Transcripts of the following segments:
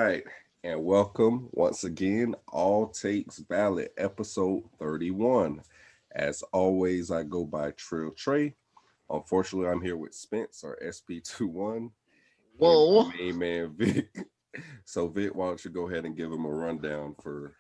right, and welcome once again, All Takes Valid, episode 31. As always, I go by Trill Trayy. Unfortunately, I'm here with Spence, or SP21, and my Whoa. main man, Vick. So, Vick, why don't you go ahead and give him a rundown for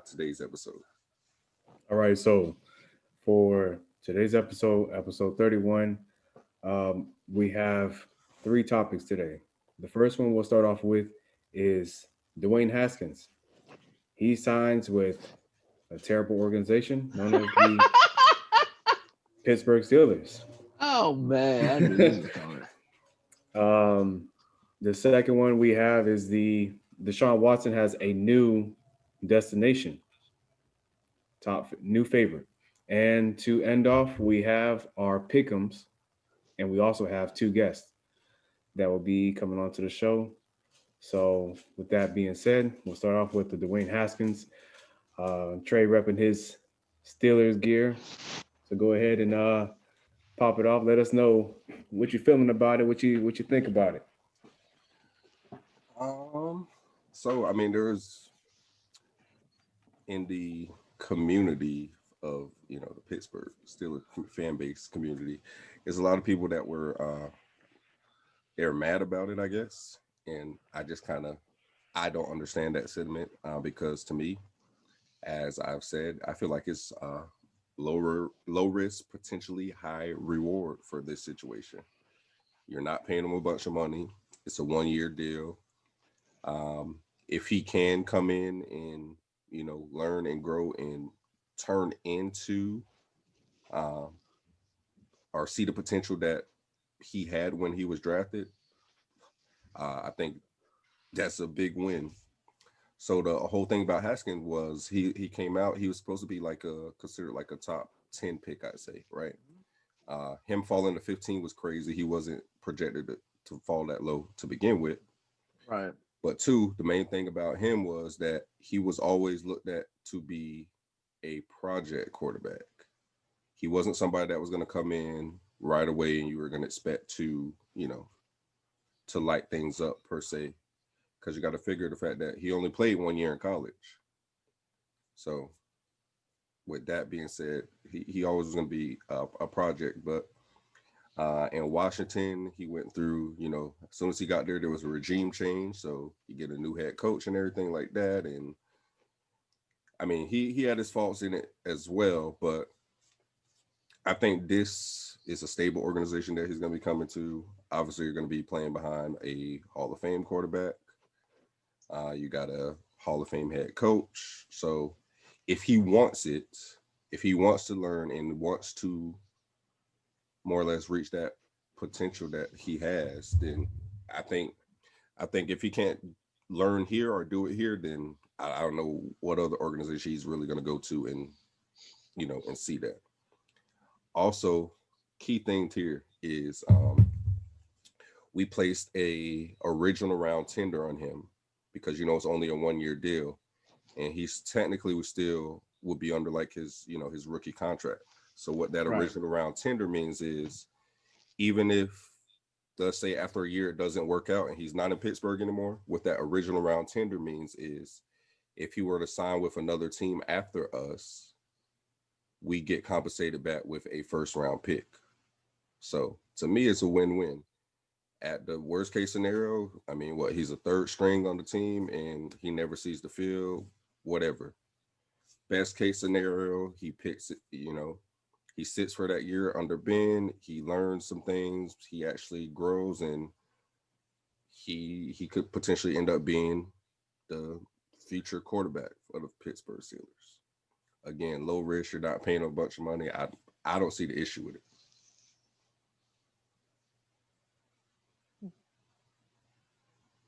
today's episode? All right, so for today's episode 31, we have three topics today. The first one we'll start off with is Dwayne Haskins. He signs with a terrible organization known as the Pittsburgh Steelers. Oh man, I knew this was coming. Um, the second one we have is the Deshaun Watson has a new destination, new favorite. And to end off, we have our pick'ems, and we also have two guests that will be coming onto the show. So, with that being said, we'll start off with the Dwayne Haskins. Trey repping his Steelers gear. So go ahead and pop it off. Let us know what you're feeling about it, what you think about it. Um, so I mean, there's in the community of the Pittsburgh Steelers fan base community, there's a lot of people that were they're mad about it, I guess, and I don't understand that sentiment because to me, as I've said, I feel like it's low risk, potentially high reward for this situation. You're not paying him a bunch of money. It's a 1 year deal. Um, if he can come in and learn and grow and turn into um, or see the potential that he had when he was drafted, I think that's a big win. So the whole thing about Haskins was he came out. He was supposed to be considered like a top 10 pick, I'd say, right? Him falling to 15 was crazy. He wasn't projected to fall that low to begin with. Right. But two, the main thing about him was that he was always looked at to be a project quarterback. He wasn't somebody that was going to come in right away and you were going to expect to light things up per se. Because you got to figure the fact that he only played 1 year in college. So with that being said, he always was going to be a project. But in Washington, he went through, as soon as he got there was a regime change. So you get a new head coach and everything like that. And I mean, he had his faults in it as well. But I think this is a stable organization that he's going to be coming to. Obviously, you're going to be playing behind a Hall of Fame quarterback. You got a Hall of Fame head coach. So if he wants it, if he wants to learn and wants to more or less reach that potential that he has, then I think if he can't learn here or do it here, then I don't know what other organization he's really going to go to and and see that. Also, key thing here is we placed a original round tender on him because it's only a 1 year deal, and he's technically would be under like his his rookie contract. So what that Right. original round tender means is even if, let's say, after a year it doesn't work out and he's not in Pittsburgh anymore, what that original round tender means is if he were to sign with another team after us, we get compensated back with a first round pick. So to me, it's a win-win. At the worst case scenario, I mean, he's a third string on the team and he never sees the field, whatever. Best case scenario, he picks it, he sits for that year under Ben, he learns some things, he actually grows, and he could potentially end up being the future quarterback for the Pittsburgh Steelers. Again, low risk, you're not paying a bunch of money. I don't see the issue with it.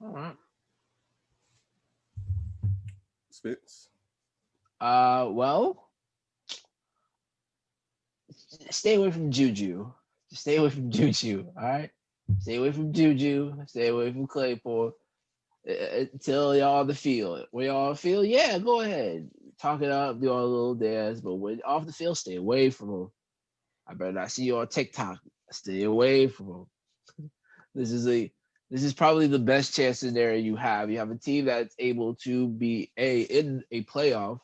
All right. Spitz? Well, stay away from Juju. Just stay away from Juju. All right. Stay away from Juju. Stay away from Claypool. Until y'all on the field. When y'all on the field, yeah, go ahead. Talk it up, do all a little dance. But when off the field, stay away from them. I better not see you on TikTok. Stay away from them. This is This is probably the best chance scenario you have. You have a team that's able to be in a playoff,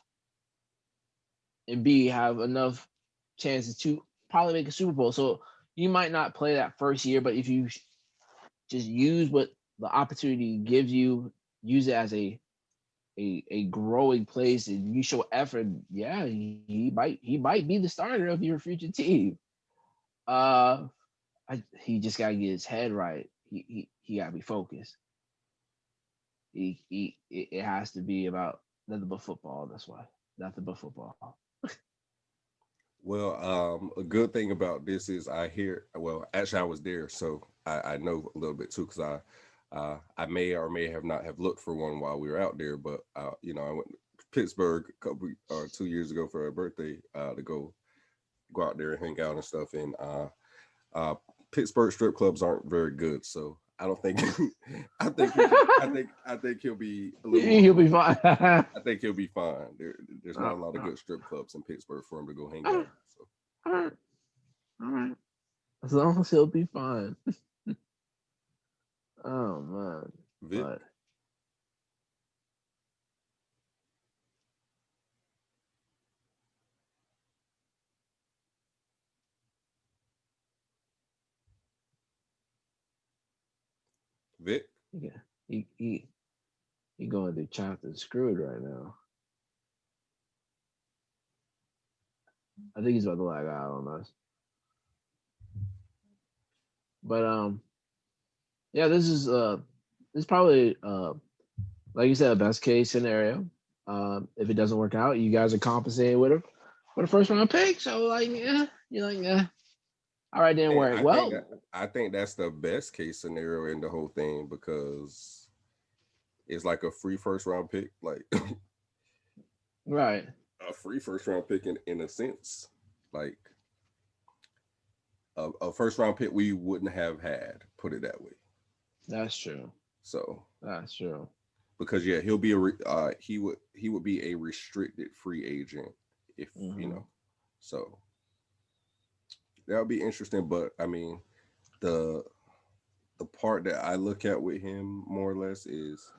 and B, have enough chances to probably make a Super Bowl. So you might not play that first year, but if you just use what the opportunity gives you, use it as a growing place, and you show effort, yeah, he might be the starter of your future team. Uh, he just gotta get his head right. He gotta be focused. It has to be about nothing but football. That's why, nothing but football. Well, a good thing about this is I hear. Well, actually, I was there, so I know a little bit too, because I may or may have not have looked for one while we were out there, but you know, I went to Pittsburgh a couple or 2 years ago for a birthday to go out there and hang out and stuff, and Pittsburgh strip clubs aren't very good, so I don't think I think he'll be a little He'll more be fine. I think he'll be fine. There's not a lot of good strip clubs in Pittsburgh for him to go hang out. So. All right, all right. As long as he'll be fine. Oh man. Vick, But Vick, yeah, he going through chopped and screwed right now. I think he's about to lag out on us. But yeah, this is probably like you said, best case scenario. If it doesn't work out, you guys are compensating with him for the first round pick. So like, yeah, you're like, yeah, all right, didn't hey, work. Well, I think that's the best case scenario in the whole thing, because it's like a free first round pick, like right. a free first round pick in a sense, like a first round pick we wouldn't have had, put it that way. That's true. So That's true. because yeah, he would be a restricted free agent if you know. So that would be interesting. But I mean, the the part that I look at with him more or less is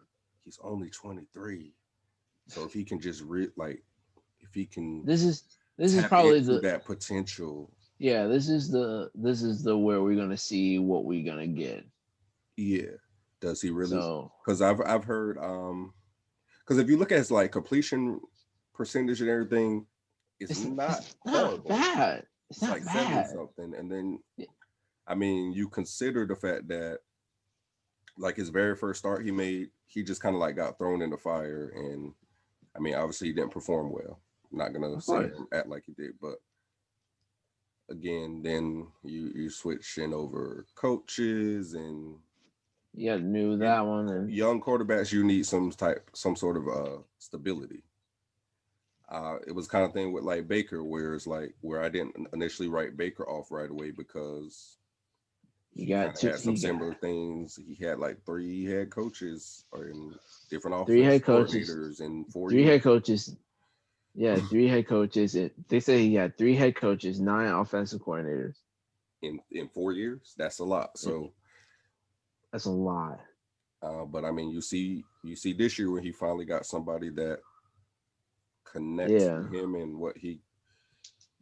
he's only 23. So if he can just if he can This is tap probably into the that potential, yeah. This is the where we're gonna see what we're gonna get. yeah. Does he really? So Because I've heard because if you look at his like completion percentage and everything, it's not it's not horrible. bad. It's It's not like 70 bad. something. And then Yeah. I mean, you consider the fact that like his very first start he made, he just kind of like got thrown in the fire. And I mean, obviously he didn't perform well. I'm not gonna Of sit course. here and act like he did, but again, then you switching over coaches and You got knew that one, and young quarterbacks, you need some sort of stability. It was kind of thing with like Baker, where it's like where I didn't initially write Baker off right away because you he kind got of two. had some You got similar things. He had like 3 head coaches or in different three offense head coaches. coordinators in 4 Three years. head coaches. Yeah, 3 head coaches. They say he had 3 head coaches, 9 offensive coordinators. In 4 years. That's a lot. So, That's a lot. but I mean, you see this year when he finally got somebody that connects Yeah. with him and what he.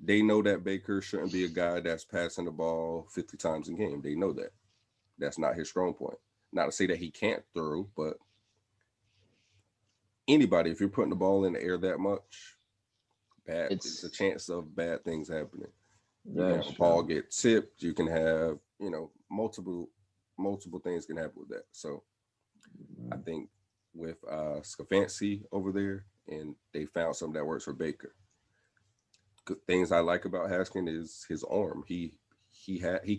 They know that Baker shouldn't be a guy that's passing the ball 50 times a game. They know that. That's not his strong point. Not to say that he can't throw, but anybody, if you're putting the ball in the air that much, it's a It's chance of bad things happening. You can that's have a ball true. get tipped. You can have, multiple things can happen with that. So I think with Scafancy over there, and they found something that works for Baker. Good things I like about Haskins is his arm. He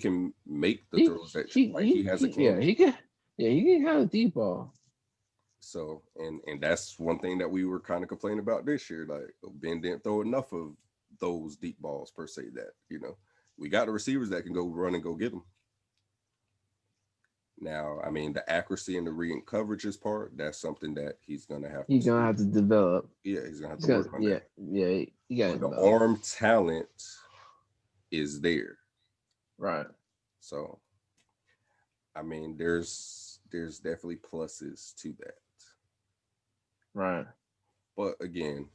can make the throws that like he has a Yeah, cannon. he can have a deep ball. So and that's one thing that we were kind of complaining about this year. Like Ben didn't throw enough of those deep balls per se. That we got the receivers that can go run and go get them. Now, I mean, the accuracy and the reading coverages part, that's something that he's gonna have He's gonna to. have to develop. Yeah, he's gonna have He's to gonna work on yeah that. yeah he got to But the develop. arm talent is there. Right. So, I mean, there's there's definitely pluses to that. Right. But again,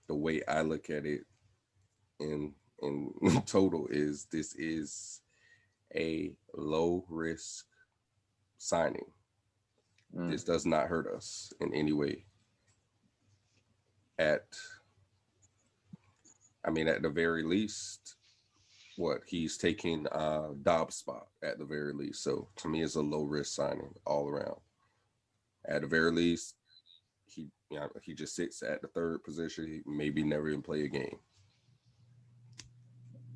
the way I look at it in total is this is a low risk signing. This does not hurt us in any way. At the very least, he's taking Dobbs' spot at the very least. So to me, it's a low risk signing all around. At the very least, he just sits at the third position. He maybe never even play a game.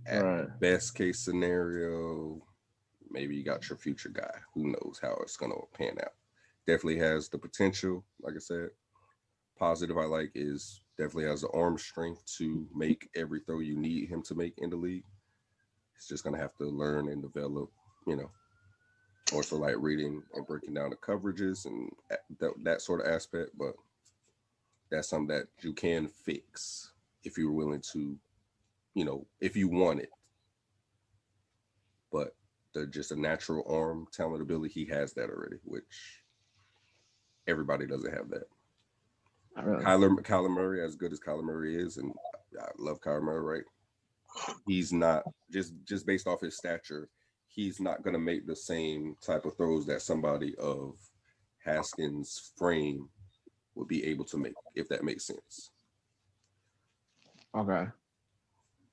At the best case scenario, maybe you got your future guy. Who knows how it's gonna pan out? Definitely has the potential. Like I said, positive I like is definitely has the arm strength to make every throw you need him to make in the league. He's just gonna have to learn and develop, also like reading and breaking down the coverages and that sort of aspect. But that's something that you can fix if you're willing to, if you want it. But just a natural arm talent ability, he has that already, which everybody doesn't have that. Really. Kyler Murray, as good as Kyler Murray is, and I love Kyler Murray, right? He's not, just based off his stature, he's not going to make the same type of throws that somebody of Haskins' frame would be able to make, if that makes sense. Okay.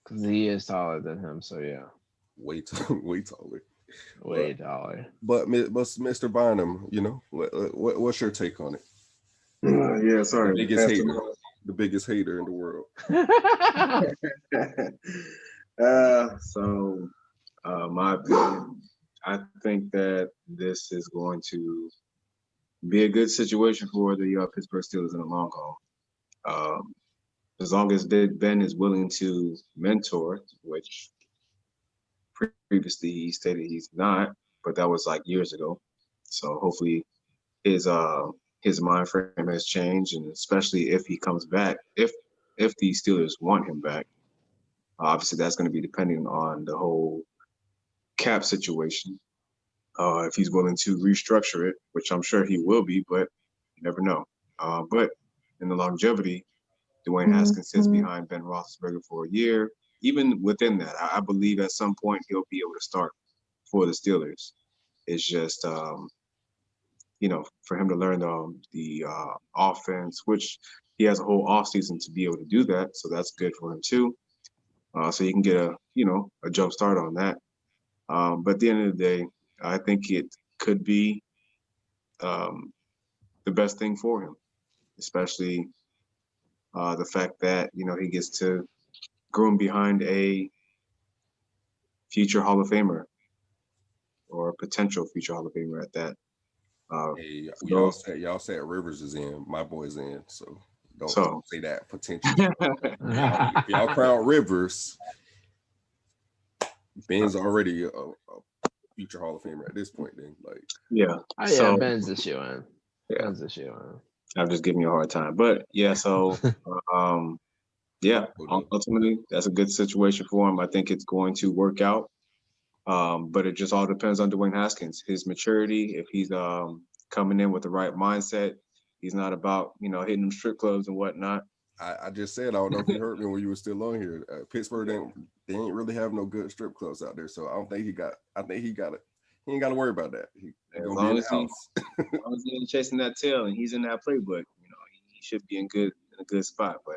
Because he is taller than him, so yeah. Way taller. Way taller. But Mr. Bynum, what's your take on it? Yeah, sorry. The biggest hater in the world. My opinion, I think that this is going to be a good situation for the Pittsburgh Steelers in the long haul. As long as Big Ben is willing to mentor, which previously he stated he's not, but that was like years ago. So hopefully his mind frame has changed, and especially if he comes back, if the Steelers want him back, obviously that's going to be depending on the whole cap situation. If he's willing to restructure it, which I'm sure he will be, but you never know. But in the longevity, Dwayne Haskins sits behind Ben Roethlisberger for a year. Even within that, I believe at some point he'll be able to start for the Steelers. It's just, for him to learn the offense, which he has a whole offseason to be able to do that. So that's good for him too. So you can get a jump start on that. But at the end of the day, I think it could be the best thing for him, especially the fact that, he gets to groom behind a future Hall of Famer or a potential future Hall of Famer at that. Hey, y'all said Rivers is in, my boy's in, so don't say that potential. If y'all crown Rivers, Ben's already a future Hall of Famer at this point. Then, Ben's the shoe in. Yeah, Ben's the shoe in. I'm just giving you a hard time, but ultimately that's a good situation for him. I think it's going to work out. But it just all depends on Dwayne Haskins, his maturity. If he's coming in with the right mindset, he's not about hitting them strip clubs and whatnot. I just said, I don't know if you heard me when you were still on here. Pittsburgh they ain't really have no good strip clubs out there, so I don't think he got it. He ain't got to worry about that. As long as he ain't chasing that tail and he's in that playbook, he should be in a good spot. But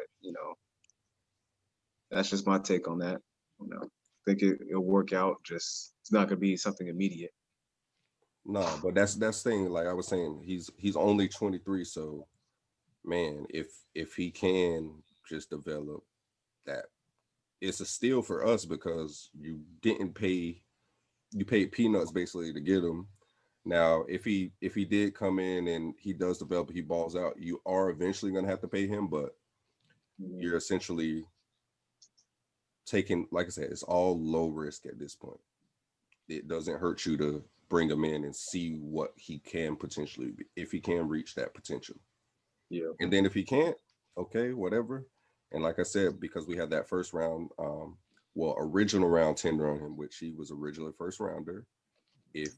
that's just my take on that. I think it'll work out. Just it's not gonna be something immediate. No, but that's the thing. Like I was saying, he's only 23, so man, if he can just develop that, it's a steal for us because you paid peanuts basically to get him. Now, if he did come in and he does develop, he balls out, you are eventually gonna have to pay him, but you're essentially taking, like I said, it's all low risk at this point. It doesn't hurt you to bring him in and see what he can potentially be, if he can reach that potential. Yeah. And then if he can't, okay, whatever. And like I said, because we had that first round, original round tender on him, which he was originally first rounder. If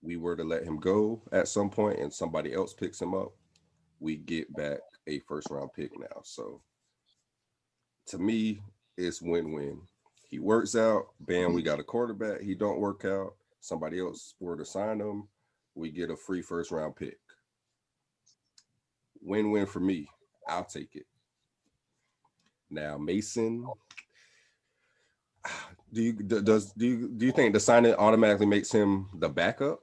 we were to let him go at some point and somebody else picks him up, we get back a first round pick now. So to me, it's win-win. He works out, bam, we got a quarterback. He don't work out, somebody else were to sign him, we get a free first round pick. Win-win for me. I'll take it. Now, Mason, do you think the signing automatically makes him the backup?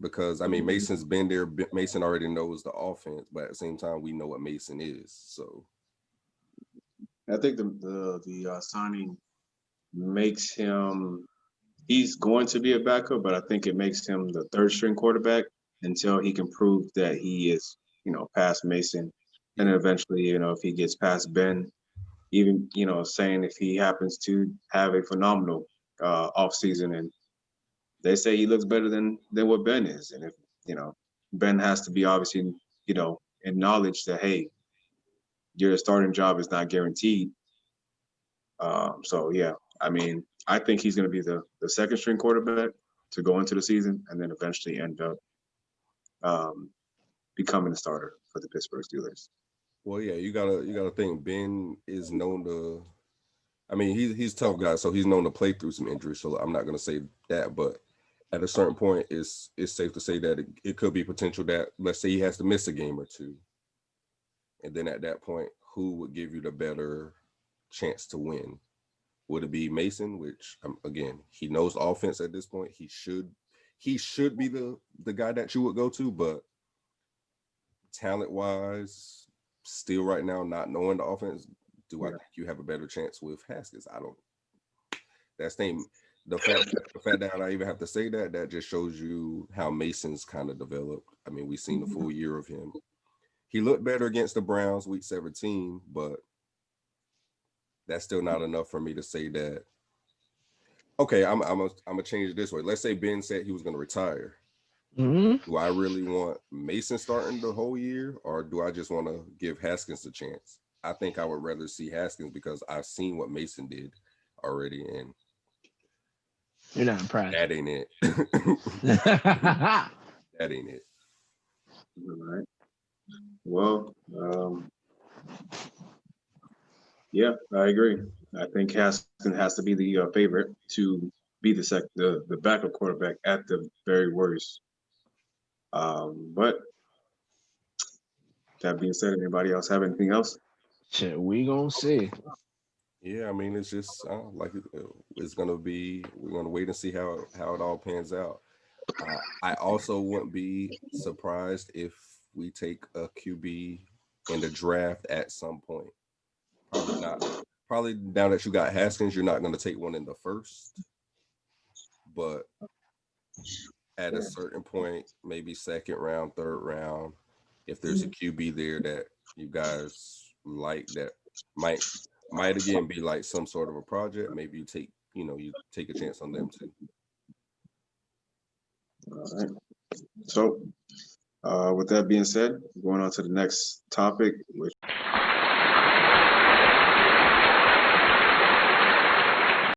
Because I mean, Mason's been there. Mason already knows the offense, but at the same time, we know what Mason is. So I think the signing makes him. He's going to be a backup, but I think it makes him the third string quarterback until he can prove that he is, past Mason, and then eventually, if he gets past Ben, even saying if he happens to have a phenomenal off season, and they say he looks better than what Ben is, and if Ben has to be obviously acknowledge that, hey, your starting job is not guaranteed. So yeah, I mean, I think he's going to be the second string quarterback to go into the season, and then eventually end up becoming a starter for the Pittsburgh Steelers. well, yeah, you gotta think Ben is known to. I mean, he's a tough guy, so he's known to play through some injuries. So I'm not gonna say that, but at a certain point, it's safe to say that it could be potential that, let's say, he has to miss a game or two, and then at that point, who would give you the better chance to win? Would it be Mason, which again, he knows offense at this point. He should be the guy that you would go to, but talent wise, still right now, not knowing the offense, I think you have a better chance with Haskins? I don't. That's the fact that I even have to say that just shows you how Mason's kind of developed. I mean, we've seen the full year of him. He looked better against the Browns week 17, but that's still not enough for me to say that. Okay, I'm gonna change it this way. Let's say Ben said he was gonna retire. Mm-hmm. Do I really want Mason starting the whole year, or do I just want to give Haskins a chance? I think I would rather see Haskins because I've seen what Mason did already, and You're not impressed. that ain't it. That ain't it. All right. Well, yeah, I agree. I think Haskins has to be the favorite to be the backup quarterback at the very worst. But that being said, anybody else have anything else? Shit, we gonna see. Yeah, I mean, it's just it's gonna be. We're gonna wait and see how it all pans out. I also wouldn't be surprised if we take a QB in the draft at some point. Probably not. Probably now that you got Haskins, you're not going to take one in the first. But at a certain point, maybe second round, third round, if there's a QB there that you guys like, that might again be like some sort of a project, maybe you take a chance on them too. All right. So, with that being said, going on to the next topic, which